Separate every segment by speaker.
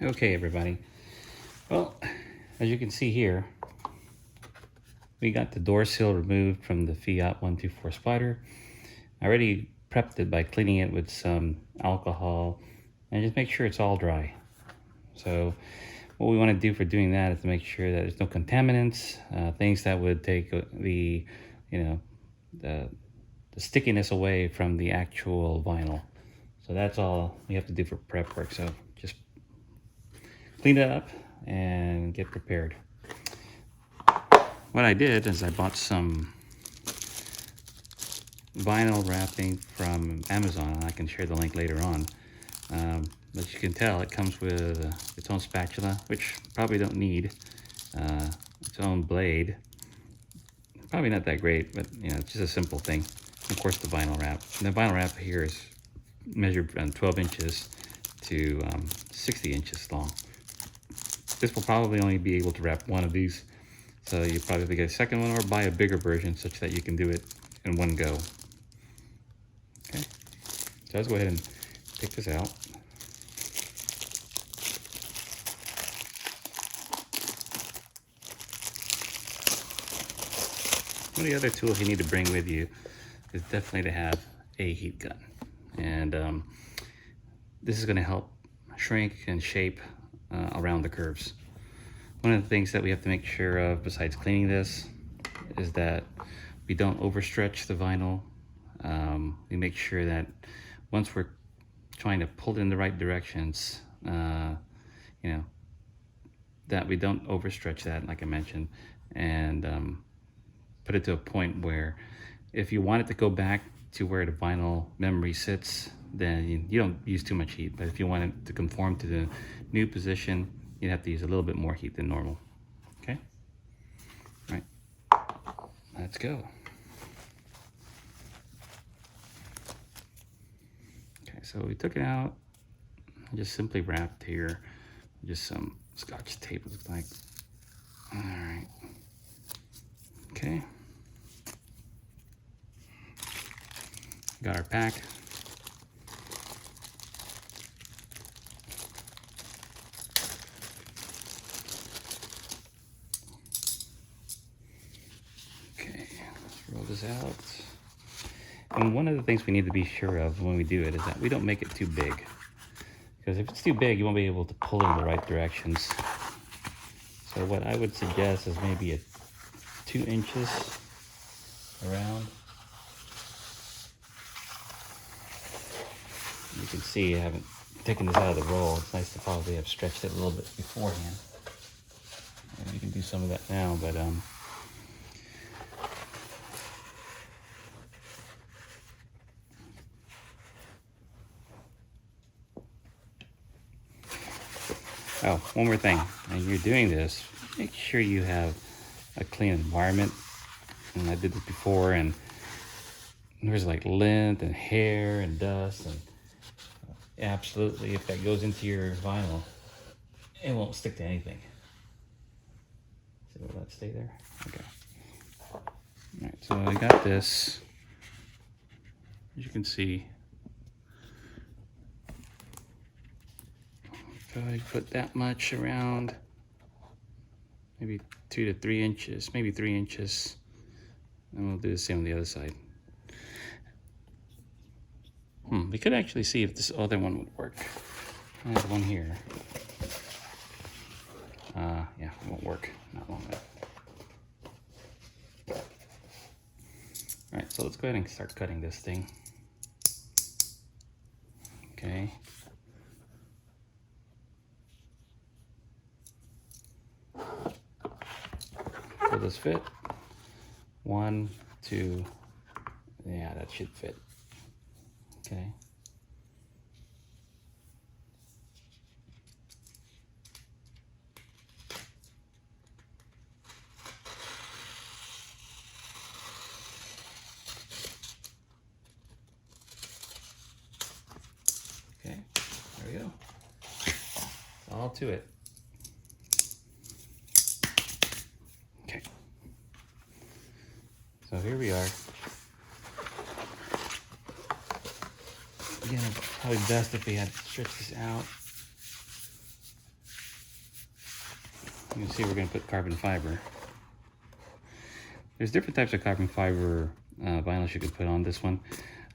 Speaker 1: Okay, everybody. Well, as you can see here, we got the door sill removed from the Fiat 124 Spider. I already prepped it by cleaning it with some alcohol and just make sure it's all dry. So what we want to do for doing that is to make sure that there's no contaminants, things that would take the, the stickiness away from the actual vinyl. So that's all we have to do for prep work. So just clean it up and get prepared. What I did is I bought some vinyl wrapping from Amazon, and I can share the link later on. But you can tell it comes with its own spatula, which probably don't need, its own blade. Probably not that great, but it's just a simple thing. Of course, the vinyl wrap. And the vinyl wrap here is measured 12 inches to 60 inches long. This will probably only be able to wrap one of these, so you probably have to get a second one or buy a bigger version such that you can do it in one go. Okay, so let's go ahead and take this out. One of the other tools you need to bring with you is definitely to have a heat gun, and this is going to help shrink and shape around the curves. One of the things that we have to make sure of besides cleaning this is that we don't overstretch the vinyl. We make sure that once we're trying to pull it in the right directions, that we don't overstretch that, like I mentioned, and put it to a point where if you want it to go back to where the vinyl memory sits, then you don't use too much heat. But if you want it to conform to the new position, you have to use a little bit more heat than normal. Okay? All right. Let's go. Okay, so we took it out. Just simply wrapped here. Just some Scotch tape, it looks like. All right. Okay. Got our pack. Okay, let's roll this out. And one of the things we need to be sure of when we do it is that we don't make it too big. Because if it's too big, you won't be able to pull in the right directions. So what I would suggest is maybe 2 inches around. You can see I haven't taken this out of the roll. It's nice to probably have stretched it a little bit beforehand. And you can do some of that now, but oh, one more thing. When you're doing this, make sure you have a clean environment. And I did this before, and there's like lint and hair and dust, and absolutely, if that goes into your vinyl, it won't stick to anything. So will that stay there? Okay. All right, so I got this. As you can see, so I put that much around, maybe 2 to 3 inches, maybe 3 inches. And we'll do the same on the other side. We could actually see if this other one would work. There's one here. Yeah, it won't work. Not long enough. All right, so let's go ahead and start cutting this thing. Okay. Will this fit? 1, 2. Yeah, that should fit. Okay. to it. Okay. So here we are. Again, it's probably best if we had stretched this out. You can see we're going to put carbon fiber. There's different types of carbon fiber vinyls you could put on this one.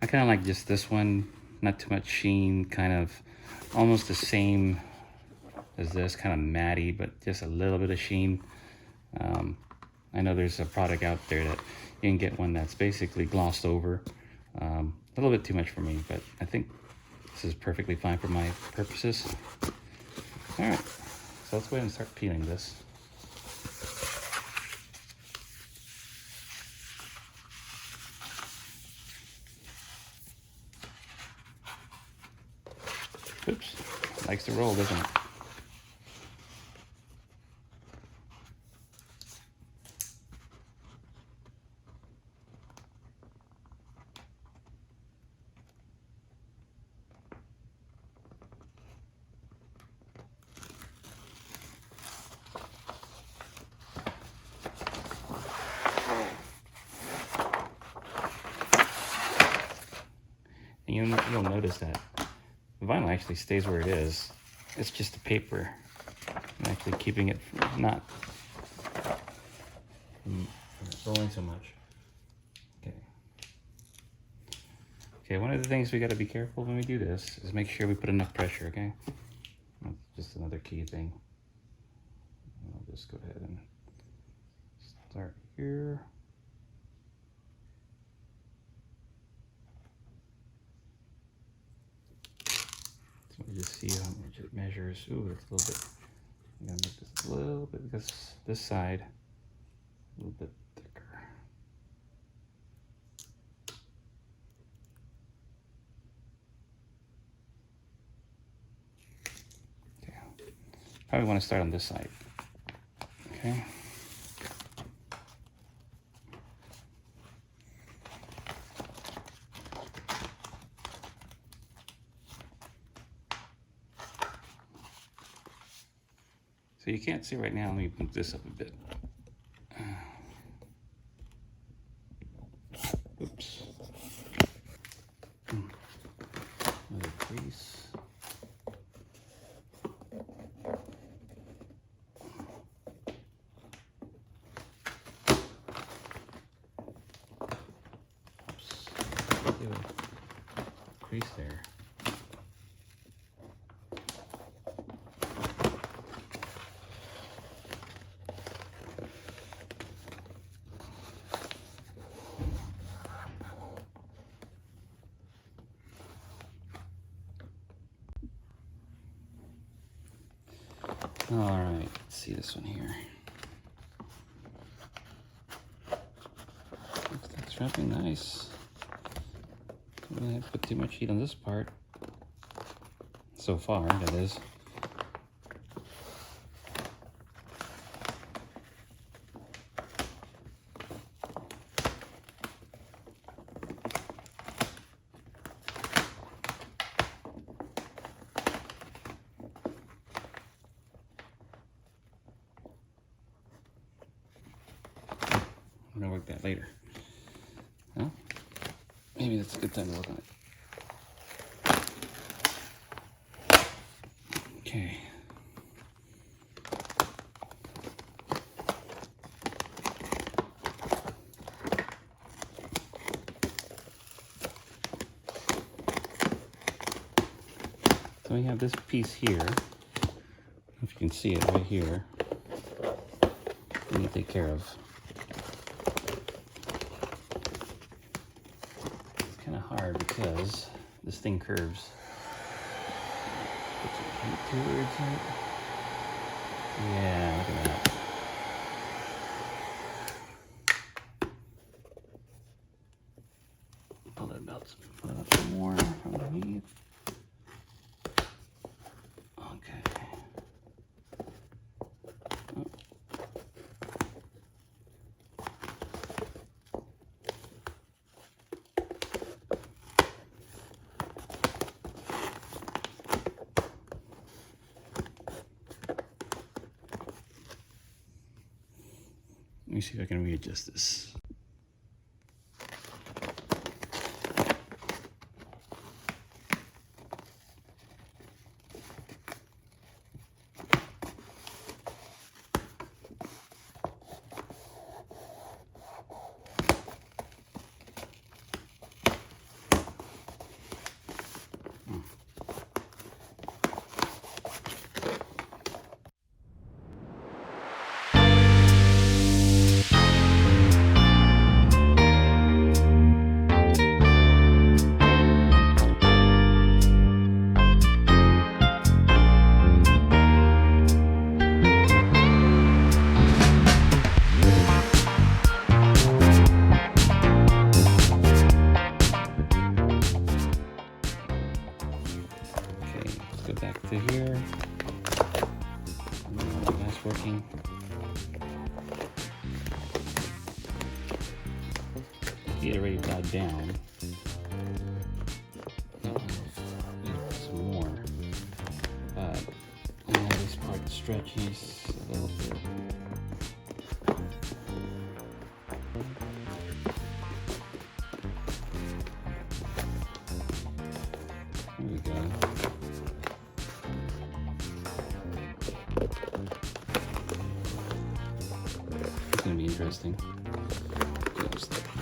Speaker 1: I kind of like just this one, not too much sheen, kind of almost the same as this, kind of matty, but just a little bit of sheen. I know there's a product out there that you can get one that's basically glossed over. A little bit too much for me, but I think this is perfectly fine for my purposes. All right, so let's go ahead and start peeling this. Oops, likes to roll, doesn't it? You'll notice that the vinyl actually stays where it is. It's just the paper and actually keeping it from not rolling so much. Okay, one of the things we got to be careful when we do this is make sure we put enough pressure, okay? That's just another key thing. I'll just go ahead and start here. So we just see how much it measures. Ooh, it's a little bit. I'm gonna make this a little bit because this side a little bit thicker. Okay, probably want to start on this side. Okay. So you can't see right now. Let me move this up a bit. Oops. Another crease. Oops. Crease there. All right, let's see this one here. That's wrapping nice. Don't really have to put too much heat on this part. So far, that is. I'm gonna work that later. Well, maybe that's a good time to work on it. Okay. So we have this piece here. If you can see it right here. We need to take care of. Kind of hard because this thing curves. Put some heat towards it. Yeah, look at that. Pull it out some more underneath. Okay. see if I can readjust this. Go back to here. That's working. It already died down. Some more. But this part stretches a little bit. There we go. It's gonna be interesting.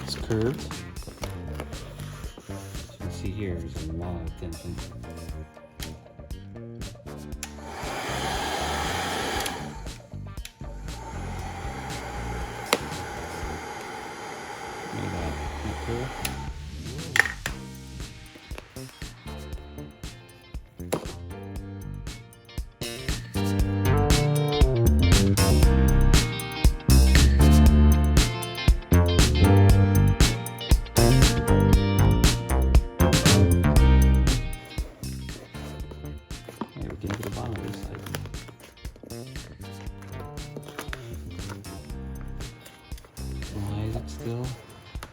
Speaker 1: It's curved. As you can see here, there's a lot of tension. Maybe that cool. Get to the bottom of this side. Why is it still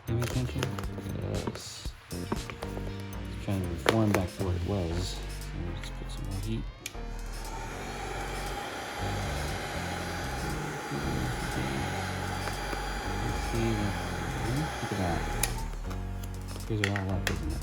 Speaker 1: giving attention? Because it's trying to reform back to what it was. So let's put some more heat. Let's see. Look at that. These are all up, isn't it?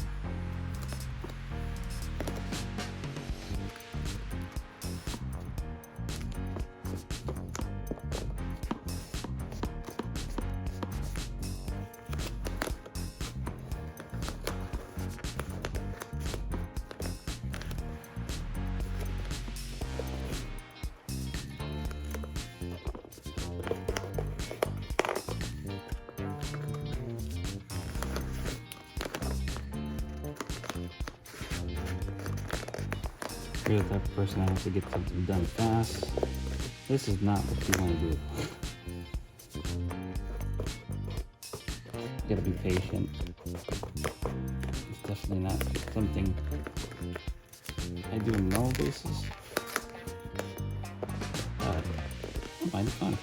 Speaker 1: You're the type of person that has to get something done fast. This is not what you want to do. You gotta be patient. It's definitely not something I do on normal basis. But I find it fun.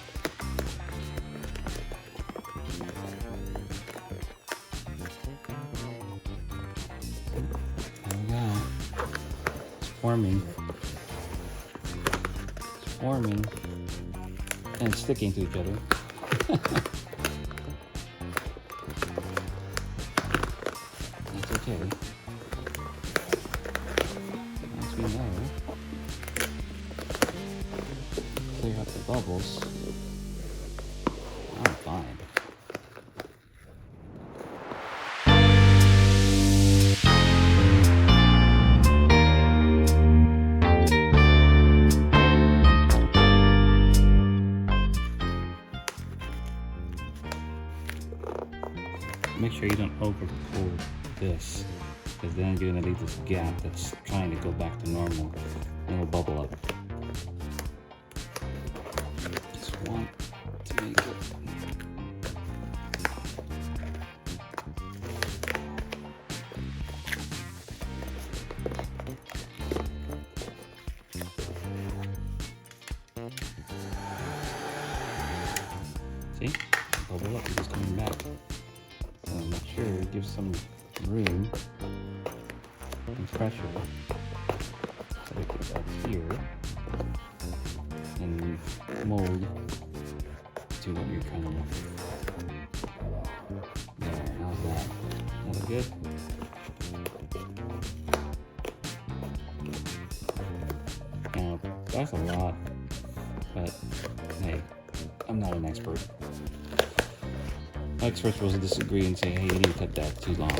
Speaker 1: There we go. Forming. It's forming and sticking to each other. That's okay. As we know, clear up the bubbles. I'm fine. Make sure you don't over pull this, because then you're going to leave this gap that's trying to go back to normal and it'll bubble up. Just want to make it. See? Bubble up, it's just coming back. So make sure it gives some room and pressure so it gets up here and mold to what you're trying to look for. There, how's that? That look good? Now, that's a lot, but hey, I'm not an expert. Experts will disagree and say, hey, you need to cut that too long.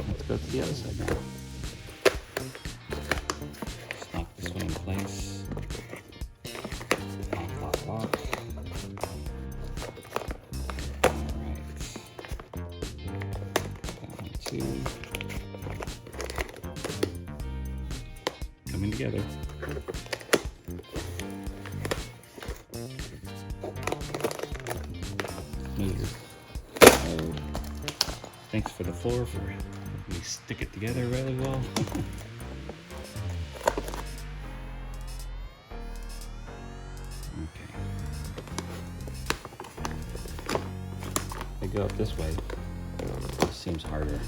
Speaker 1: Let's go to the other side now. Just knock this one in place. Lock, lock, lock. Alright. That one too. Coming together. Thanks for the floor for letting me stick it together really well. Okay. If I go up this way, it seems harder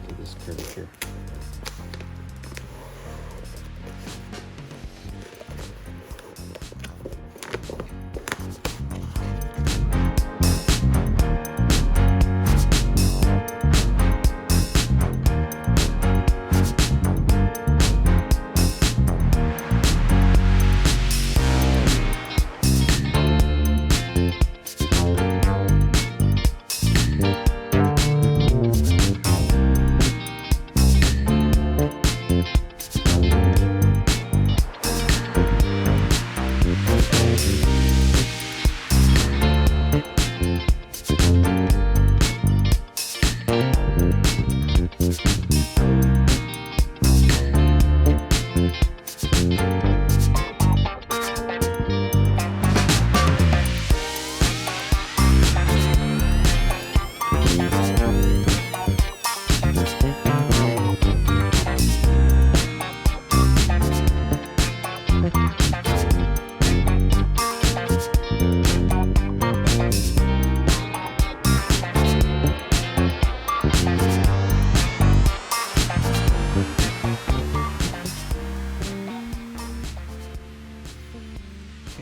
Speaker 1: to this curvature.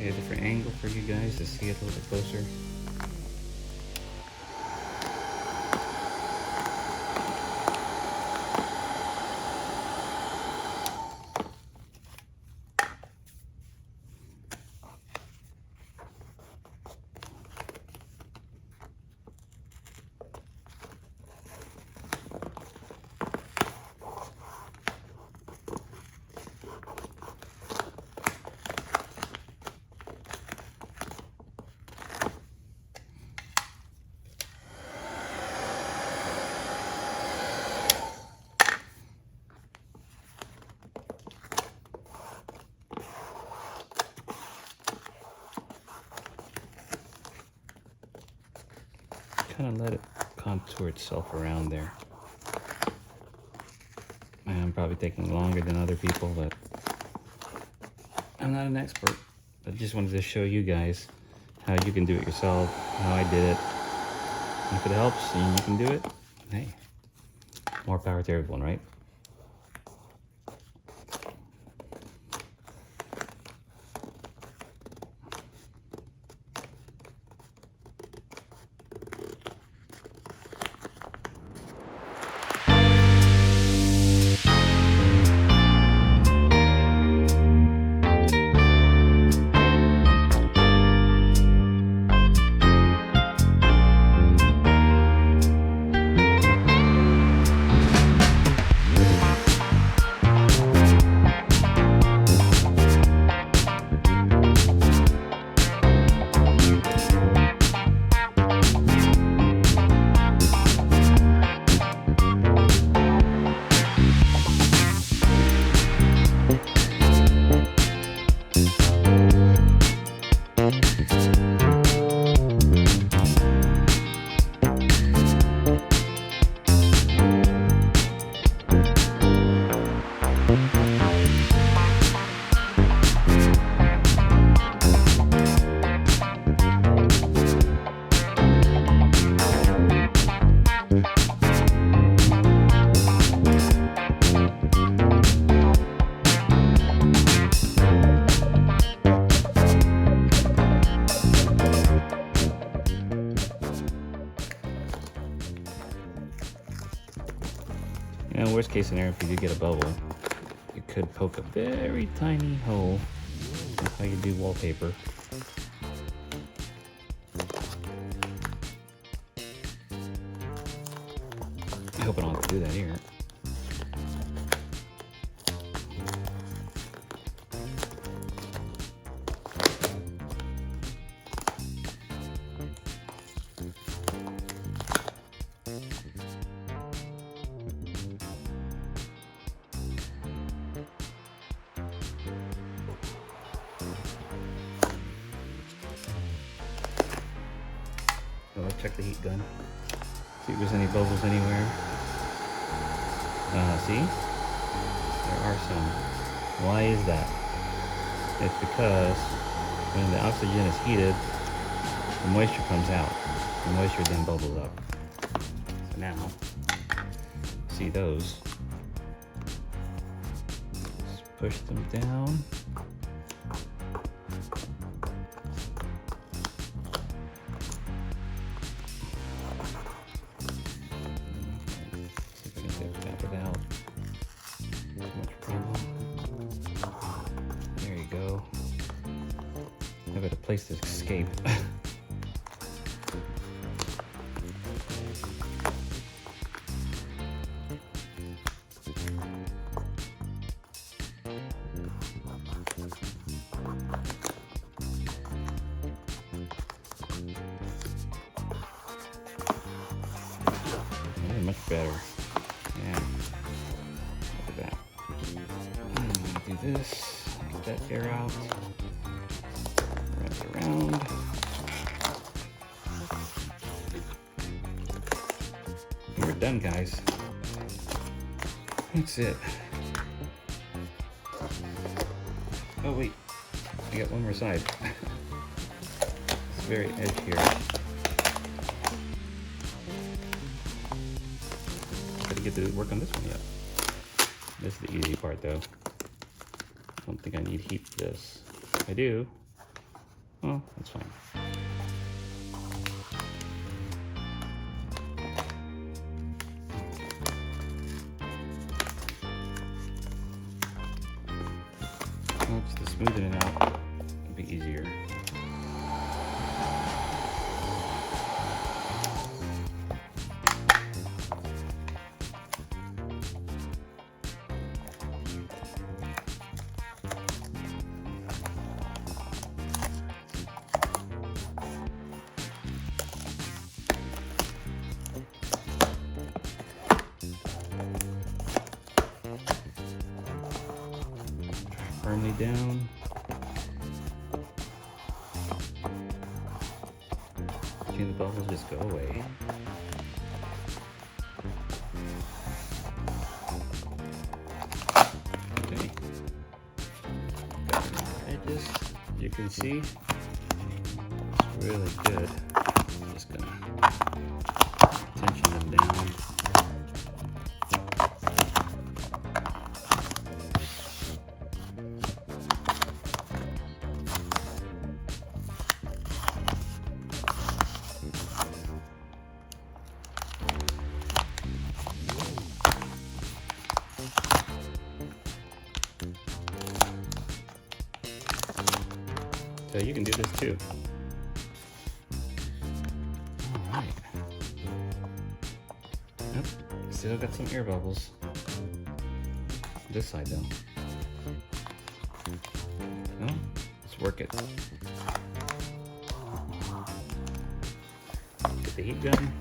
Speaker 1: A different angle for you guys to see it a little bit closer. Kind of let it contour itself around there. I'm probably taking longer than other people, but I'm not an expert. I just wanted to show you guys how you can do it yourself, how I did it. If it helps and you can do it, hey, more power to everyone, right? Now, worst case scenario, if you do get a bubble, you could poke a very tiny hole. That's how you do wallpaper. I hope I don't have to do that here. So let's check the heat gun. See if there's any bubbles anywhere. See? There are some. Why is that? It's because when the oxygen is heated, the moisture comes out. The moisture then bubbles up. So now, see those. Just push them down. There you go. I've got a place to escape. Yeah, much better. Yeah. Look at that. Do this. Get that air out. Wrap it around. And we're done, guys. That's it. Oh wait, I got one more side. It's the very edge here. Gotta get to work on this one yet. This is the easy part though. I don't think I need heat for this. If I do, well, that's fine. Oops, to smoothen it out, it'll be easier. Firmly down. See the bubbles just go away. Okay. Got the edges. You can see it's really good. Just gonna tension them down. So you can do this too. All right. Yep. Still got some air bubbles. This side though. No, let's work it. Get the heat gun.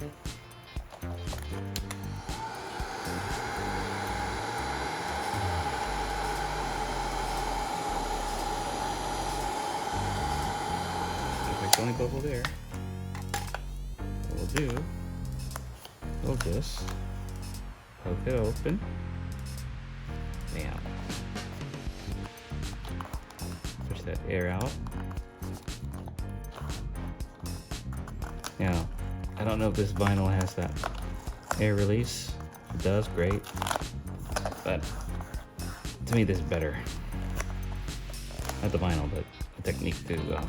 Speaker 1: The only bubble there. What we'll do, we'll just poke it open. Bam. Push that air out. Now, I don't know if this vinyl has that air release. If it does, great. But to me, this is better. Not the vinyl, but the technique to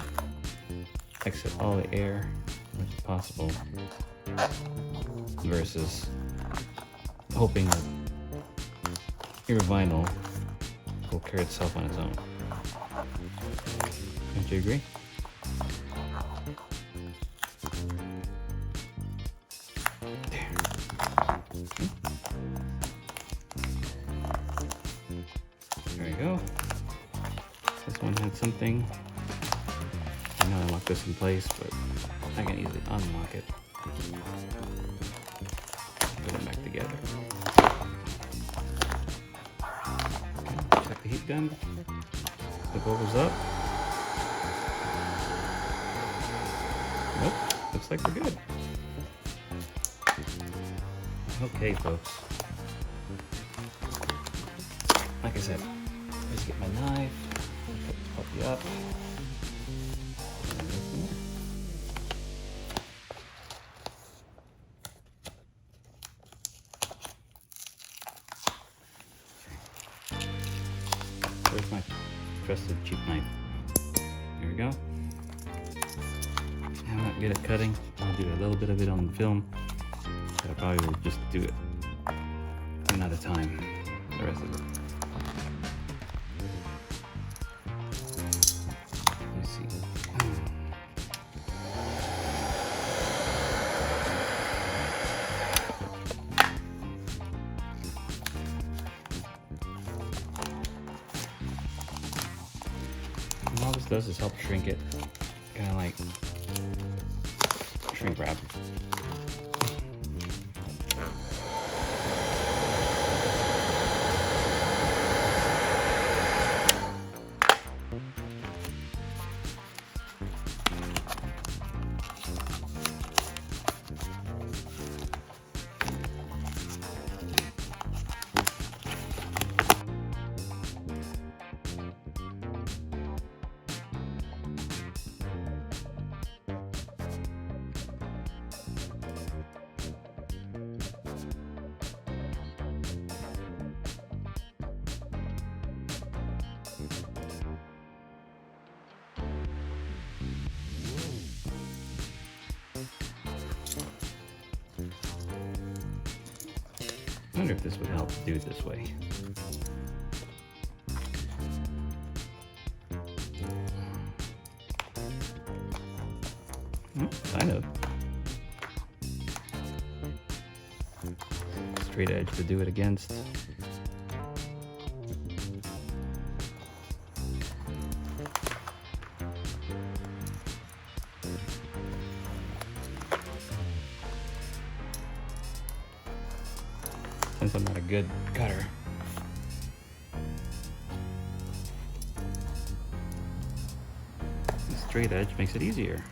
Speaker 1: exit all the air as much as possible versus hoping that your vinyl will cure itself on its own. Don't you agree? There. Okay. There we go. This one had something. I know I locked this in place, but I can easily unlock it. Put it back together. Okay, check the heat gun. The bubbles up. Nope, looks like we're good. Okay, folks. Like I said, let's get my knife, put this puppy up. Where's my trusted cheap knife? Here we go. I'm not good at cutting. I'll do a little bit of it on film, but I probably will just do it another time, the rest of it. Let's see. And all this does is help shrink it, kind of like shrink wrap. I wonder if this would help do it this way. Kind of. Straight edge to do it against. Since I'm not a good cutter. The straight edge makes it easier.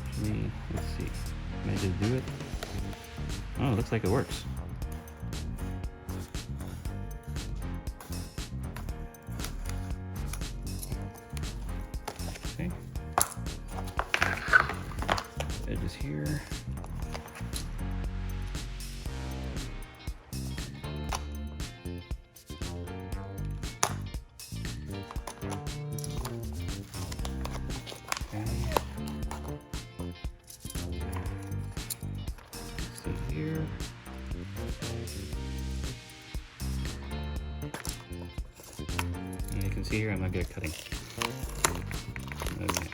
Speaker 1: Actually, let's see. Can I just do it? Oh, it looks like it works. Okay. Edges here. Here. And you can see here I'm not good at cutting. Okay.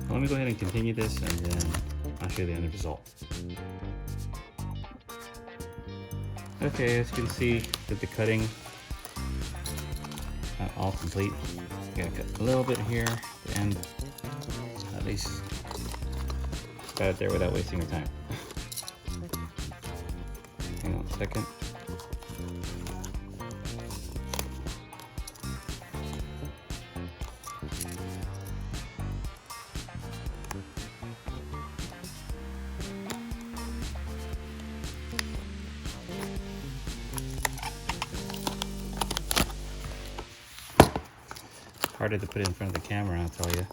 Speaker 1: Well, let me go ahead and continue this and then I'll show you the end result. Okay, as you can see that the cutting not all complete. Gotta cut a little bit here and at least got it there without wasting your time. Hang on a second. Harder to put it in front of the camera, I'll tell you.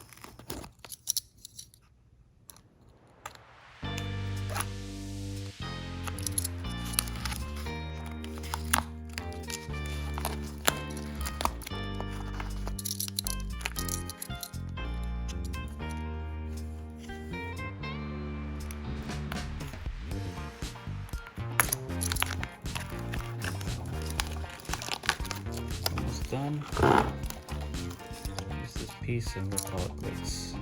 Speaker 1: done. Just this piece and we'll call it quits.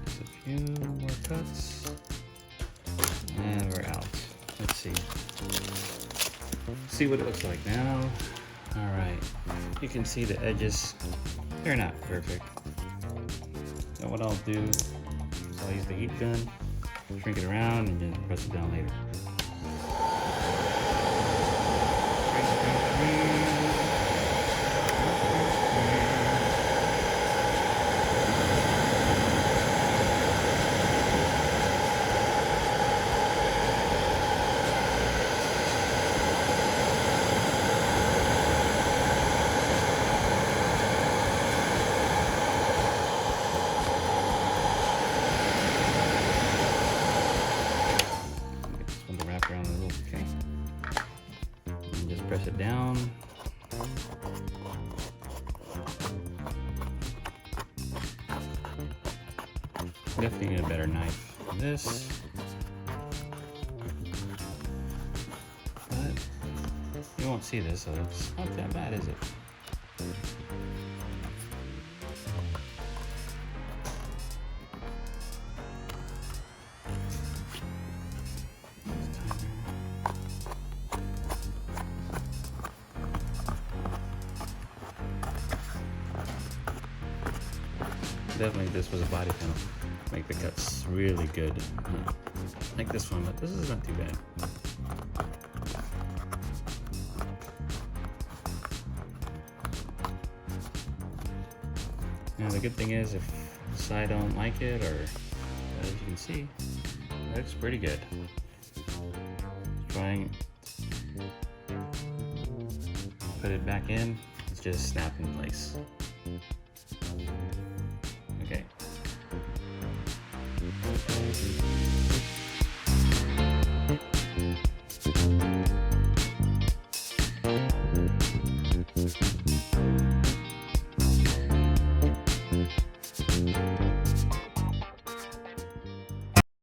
Speaker 1: Just a few more cuts. And we're out. Let's see. See what it looks like now. All right, you can see the edges. They're not perfect. So what I'll do is I'll use the heat gun, shrink it around, and then press it down later. Around a little, okay. And just press it down. Definitely need a better knife than this. But you won't see this, so it's not that bad, is it? Definitely this was a body panel. Make the cuts really good. Like this one, but this is not too bad. Now the good thing is if I don't like it, or as you can see, it looks pretty good. Trying put it back in, it's just snap in place.